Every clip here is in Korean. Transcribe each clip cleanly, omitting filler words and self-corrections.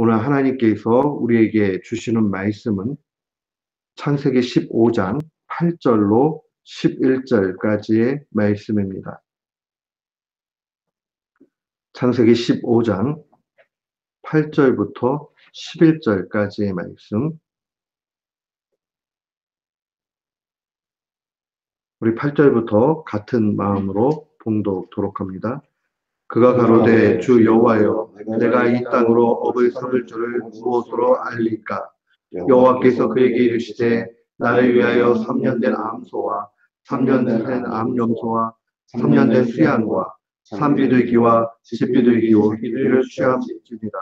오늘 하나님께서 우리에게 주시는 말씀은 창세기 15장 8절로 11절까지의 말씀입니다. 창세기 15장 8절부터 11절까지의 말씀. 우리 8절부터 같은 마음으로 봉독토록 합니다. 그가 가로되 주 여호와여, 내가 이 땅으로 업을 삼을 줄을 무엇으로 알리까? 여호와께서 그에게 이르시되 나를 위하여 3년 된 암소와 3년 된 암염소와 3년 된 수양과 산비둘기와 집비둘기를 취함지니라.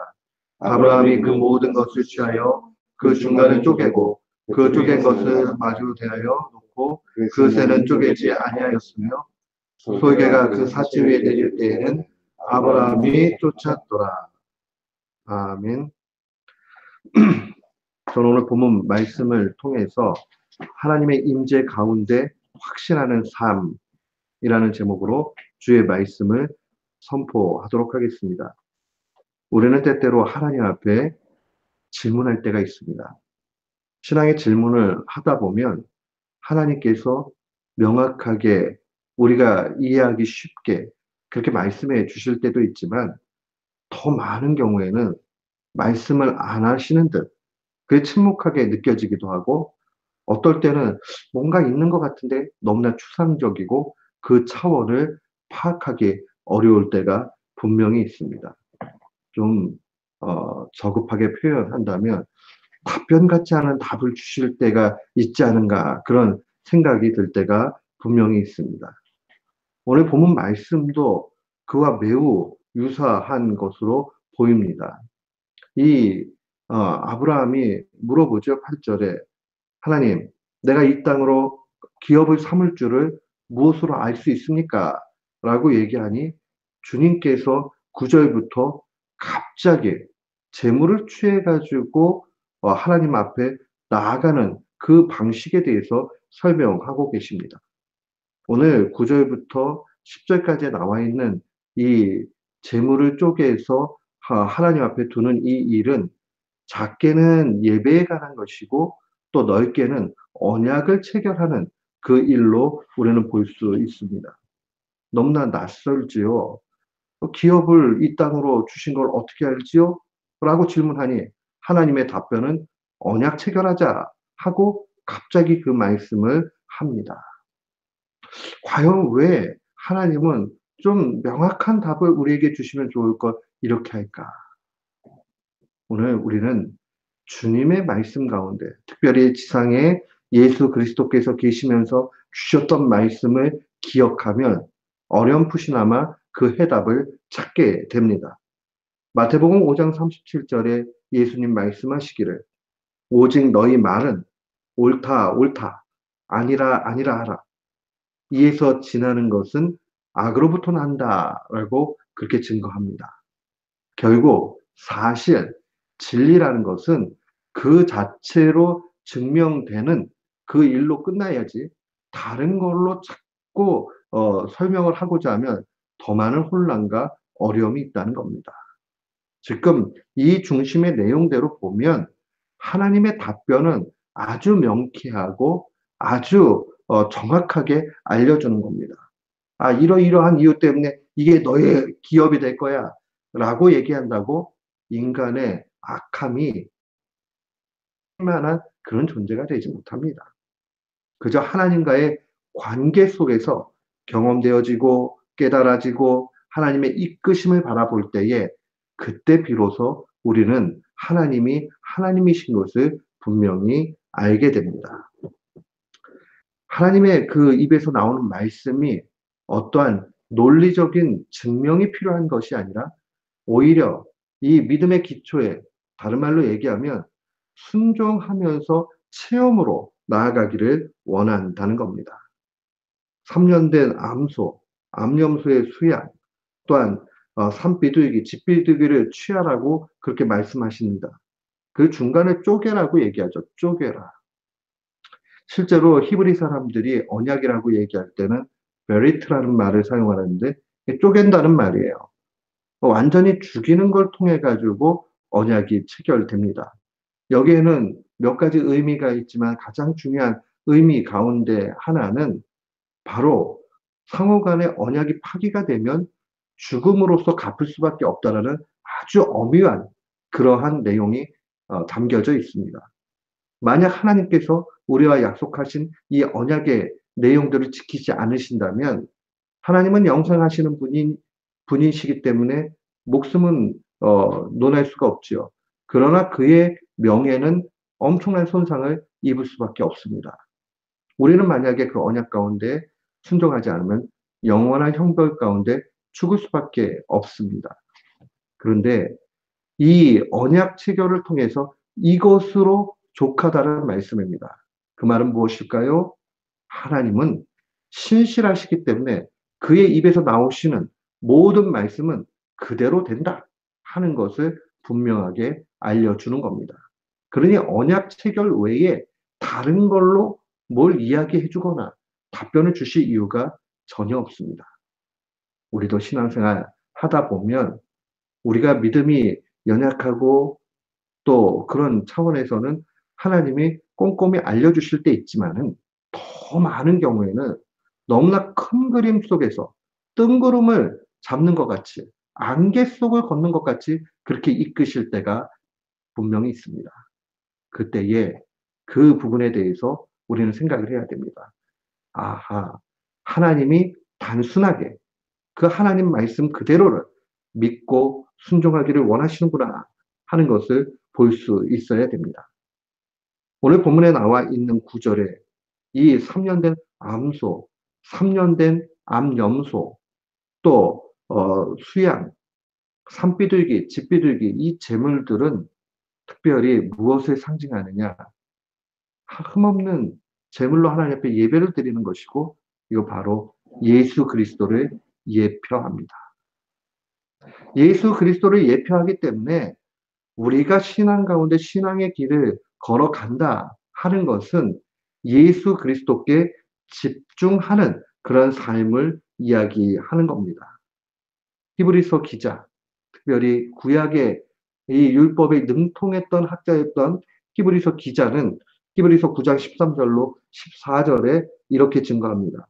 아브라함이 그 모든 것을 취하여 그 중간을 쪼개고 그 쪼갠 것을 마주 대하여 놓고 그 새는 쪼개지 아니하였으며 소개가 그 사치 위에 내릴 때에는 아브라함이 쫓았더라. 아멘. 저는 오늘 본문 말씀을 통해서 하나님의 임재 가운데 확신하는 삶이라는 제목으로 주의 말씀을 선포하도록 하겠습니다. 우리는 때때로 하나님 앞에 질문할 때가 있습니다. 신앙의 질문을 하다 보면 하나님께서 명확하게 우리가 이해하기 쉽게 그렇게 말씀해 주실 때도 있지만 더 많은 경우에는 말씀을 안 하시는 듯 그게 침묵하게 느껴지기도 하고 어떨 때는 뭔가 있는 것 같은데 너무나 추상적이고 그 차원을 파악하기 어려울 때가 분명히 있습니다. 좀 저급하게 표현한다면 답변 같지 않은 답을 주실 때가 있지 않은가 그런 생각이 들 때가 분명히 있습니다. 오늘 본문 말씀도 그와 매우 유사한 것으로 보입니다. 이 아브라함이 물어보죠. 8절에 하나님, 내가 이 땅으로 기업을 삼을 줄을 무엇으로 알 수 있습니까? 라고 얘기하니 주님께서 9절부터 갑자기 재물을 취해가지고 하나님 앞에 나아가는 그 방식에 대해서 설명하고 계십니다. 오늘 9절부터 10절까지 나와 있는 이 재물을 쪼개서 하나님 앞에 두는 이 일은 작게는 예배에 관한 것이고 또 넓게는 언약을 체결하는 그 일로 우리는 볼 수 있습니다. 너무나 낯설지요. 기업을 이 땅으로 주신 걸 어떻게 알지요? 라고 질문하니 하나님의 답변은 언약 체결하자 하고 갑자기 그 말씀을 합니다. 과연 왜 하나님은 좀 명확한 답을 우리에게 주시면 좋을 것 이렇게 할까? 오늘 우리는 주님의 말씀 가운데 특별히 지상에 예수 그리스도께서 계시면서 주셨던 말씀을 기억하면 어렴풋이나마 그 해답을 찾게 됩니다. 마태복음 5장 37절에 예수님 말씀하시기를 오직 너희 말은 옳다 옳다 아니라 아니라 하라. 이에서 지나는 것은 악으로부터 난다라고 그렇게 증거합니다. 결국 사실 진리라는 것은 그 자체로 증명되는 그 일로 끝나야지 다른 걸로 자꾸 설명을 하고자 하면 더 많은 혼란과 어려움이 있다는 겁니다. 지금 이 중심의 내용대로 보면 하나님의 답변은 아주 명쾌하고 아주 정확하게 알려주는 겁니다. 아, 이러이러한 이유 때문에 이게 너의 기업이 될 거야 라고 얘기한다고 인간의 악함이 만한 그런 존재가 되지 못합니다. 그저 하나님과의 관계 속에서 경험되어지고 깨달아지고 하나님의 이끄심을 바라볼 때에 그때 비로소 우리는 하나님이 하나님이신 것을 분명히 알게 됩니다. 하나님의 그 입에서 나오는 말씀이 어떠한 논리적인 증명이 필요한 것이 아니라 오히려 이 믿음의 기초에 다른 말로 얘기하면 순종하면서 체험으로 나아가기를 원한다는 겁니다. 3년 된 암소, 암염소의 수양, 또한 산비둘기, 집비둘기를 취하라고 그렇게 말씀하십니다. 그 중간에 쪼개라고 얘기하죠. 쪼개라. 실제로 히브리 사람들이 언약이라고 얘기할 때는 베리트라는 말을 사용하는데 쪼갠다는 말이에요. 완전히 죽이는 걸 통해 가지고 언약이 체결됩니다. 여기에는 몇 가지 의미가 있지만 가장 중요한 의미 가운데 하나는 바로 상호 간의 언약이 파기가 되면 죽음으로써 갚을 수밖에 없다라는 아주 엄유한 그러한 내용이 담겨져 있습니다. 만약 하나님께서 우리와 약속하신 이 언약의 내용들을 지키지 않으신다면 하나님은 영생하시는 분이시기 때문에 목숨은 논할 수가 없지요. 그러나 그의 명예는 엄청난 손상을 입을 수밖에 없습니다. 우리는 만약에 그 언약 가운데 순종하지 않으면 영원한 형벌 가운데 죽을 수밖에 없습니다. 그런데 이 언약 체결을 통해서 이것으로 족하다는 말씀입니다. 그 말은 무엇일까요? 하나님은 신실하시기 때문에 그의 입에서 나오시는 모든 말씀은 그대로 된다 하는 것을 분명하게 알려주는 겁니다. 그러니 언약 체결 외에 다른 걸로 뭘 이야기해 주거나 답변을 주실 이유가 전혀 없습니다. 우리도 신앙생활 하다 보면 우리가 믿음이 연약하고 또 그런 차원에서는 하나님이 꼼꼼히 알려주실 때 있지만은 더 많은 경우에는 너무나 큰 그림 속에서 뜬구름을 잡는 것 같이 안개 속을 걷는 것 같이 그렇게 이끄실 때가 분명히 있습니다. 그때에 그 부분에 대해서 우리는 생각을 해야 됩니다. 아하, 하나님이 단순하게 그 하나님 말씀 그대로를 믿고 순종하기를 원하시는구나 하는 것을 볼 수 있어야 됩니다. 오늘 본문에 나와 있는 구절에 이 3년 된 암소, 3년 된 암염소, 또 수양, 산비둘기, 집비둘기 이 제물들은 특별히 무엇을 상징하느냐? 흠없는 제물로 하나님 앞에 예배를 드리는 것이고 이거 바로 예수 그리스도를 예표합니다. 예수 그리스도를 예표하기 때문에 우리가 신앙 가운데 신앙의 길을 걸어간다 하는 것은 예수 그리스도께 집중하는 그런 삶을 이야기하는 겁니다. 히브리서 기자, 특별히 구약의 이 율법에 능통했던 학자였던 히브리서 기자는 히브리서 9장 13절로 14절에 이렇게 증거합니다.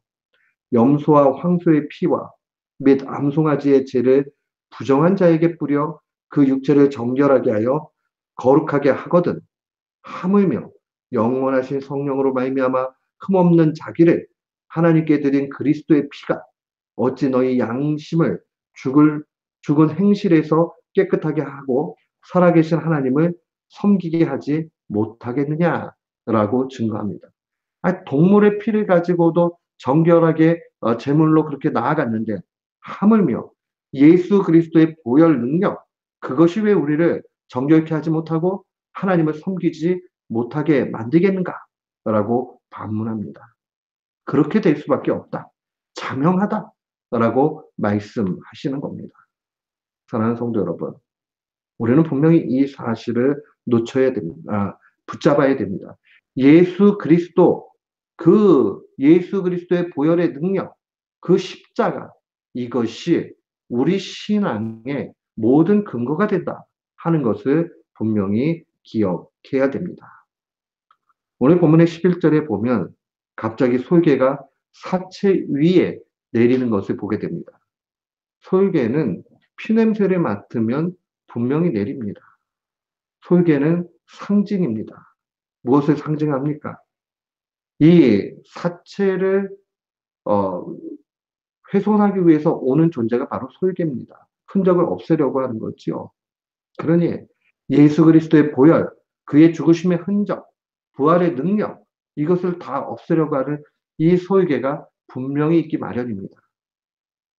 염소와 황소의 피와 및 암송아지의 죄를 부정한 자에게 뿌려 그 육체를 정결하게 하여 거룩하게 하거든 하물며 영원하신 성령으로 말미암아 흠없는 자기를 하나님께 드린 그리스도의 피가 어찌 너희 양심을 죽은 행실에서 깨끗하게 하고 살아계신 하나님을 섬기게 하지 못하겠느냐라고 증거합니다. 동물의 피를 가지고도 정결하게 제물로 그렇게 나아갔는데 하물며 예수 그리스도의 보혈 능력 그것이 왜 우리를 정결케 하지 못하고 하나님을 섬기지 못하게 만들겠는가라고 반문합니다. 그렇게 될 수밖에 없다. 자명하다라고 말씀하시는 겁니다. 사랑하는 성도 여러분, 우리는 분명히 이 사실을 놓쳐야 됩니다. 붙잡아야 됩니다. 예수 그리스도, 그 예수 그리스도의 보혈의 능력, 그 십자가, 이것이 우리 신앙의 모든 근거가 된다 하는 것을 분명히 기억해야 됩니다. 오늘 본문의 11절에 보면 갑자기 솔개가 사체 위에 내리는 것을 보게 됩니다. 솔개는 피냄새를 맡으면 분명히 내립니다. 솔개는 상징입니다. 무엇을 상징합니까? 이 사체를 훼손하기 위해서 오는 존재가 바로 솔개입니다. 흔적을 없애려고 하는 거죠. 그러니 예수 그리스도의 보혈, 그의 죽으심의 흔적, 부활의 능력, 이것을 다 없애려고 하는 이 솔개가 분명히 있기 마련입니다.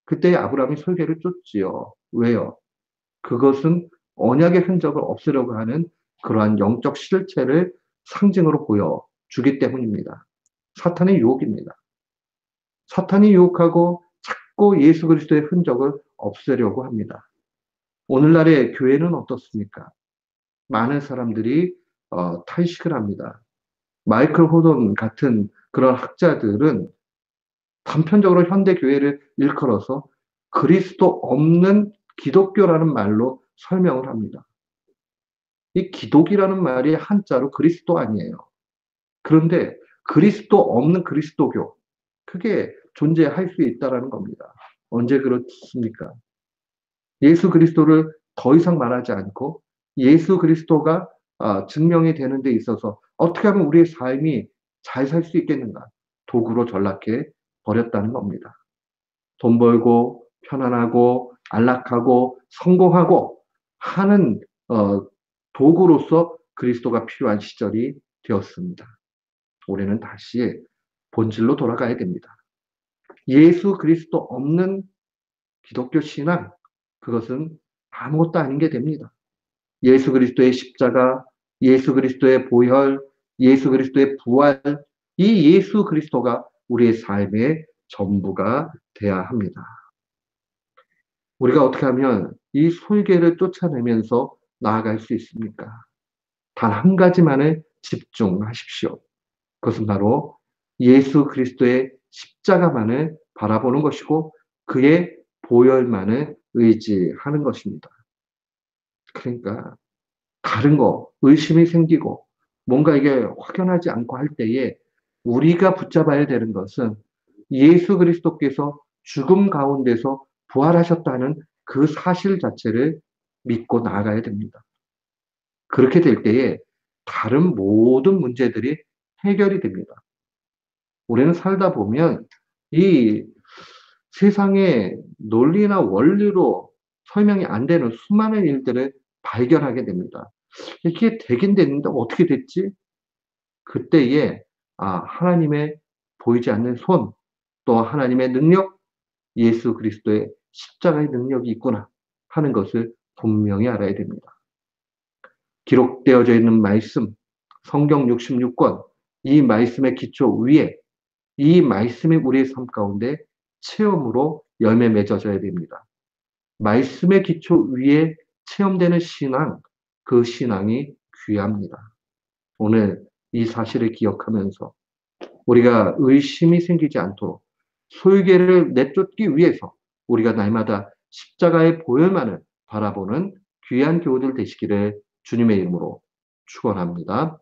그때 아브라함이 솔개를 쫓지요. 왜요? 그것은 언약의 흔적을 없애려고 하는 그러한 영적 실체를 상징으로 보여주기 때문입니다. 사탄의 유혹입니다. 사탄이 유혹하고 자꾸 예수 그리스도의 흔적을 없애려고 합니다. 오늘날의 교회는 어떻습니까? 많은 사람들이 탈식을 합니다. 마이클 호돈 같은 그런 학자들은 단편적으로 현대 교회를 일컬어서 그리스도 없는 기독교라는 말로 설명을 합니다. 이 기독이라는 말이 한자로 그리스도 아니에요. 그런데 그리스도 없는 그리스도교, 그게 존재할 수 있다라는 겁니다. 언제 그렇습니까? 예수 그리스도를 더 이상 말하지 않고 예수 그리스도가 증명이 되는 데 있어서 어떻게 하면 우리의 삶이 잘 살 수 있겠는가? 도구로 전락해 버렸다는 겁니다. 돈 벌고 편안하고 안락하고 성공하고 하는 도구로서 그리스도가 필요한 시절이 되었습니다. 올해는 다시 본질로 돌아가야 됩니다. 예수 그리스도 없는 기독교 신앙, 그것은 아무것도 아닌 게 됩니다. 예수 그리스도의 십자가, 예수 그리스도의 보혈, 예수 그리스도의 부활, 이 예수 그리스도가 우리의 삶의 전부가 돼야 합니다. 우리가 어떻게 하면 이 솔개를 쫓아내면서 나아갈 수 있습니까? 단 한 가지만을 집중하십시오. 그것은 바로 예수 그리스도의 십자가만을 바라보는 것이고 그의 보혈만을 의지하는 것입니다. 그러니까 다른 거, 의심이 생기고 뭔가 이게 확연하지 않고 할 때에 우리가 붙잡아야 되는 것은 예수 그리스도께서 죽음 가운데서 부활하셨다는 그 사실 자체를 믿고 나아가야 됩니다. 그렇게 될 때에 다른 모든 문제들이 해결이 됩니다. 우리는 살다 보면 이 세상의 논리나 원리로 설명이 안 되는 수많은 일들을 발견하게 됩니다. 이게 되긴 됐는데 어떻게 됐지? 그때에 하나님의 보이지 않는 손, 또 하나님의 능력, 예수 그리스도의 십자가의 능력이 있구나 하는 것을 분명히 알아야 됩니다. 기록되어져 있는 말씀, 성경 66권, 이 말씀의 기초 위에 이 말씀이 우리의 삶 가운데 체험으로 열매 맺어져야 됩니다. 말씀의 기초 위에 체험되는 신앙, 그 신앙이 귀합니다. 오늘 이 사실을 기억하면서 우리가 의심이 생기지 않도록 솔개를 내쫓기 위해서 우리가 날마다 십자가의 보혈만을 바라보는 귀한 교우들 되시기를 주님의 이름으로 축원합니다.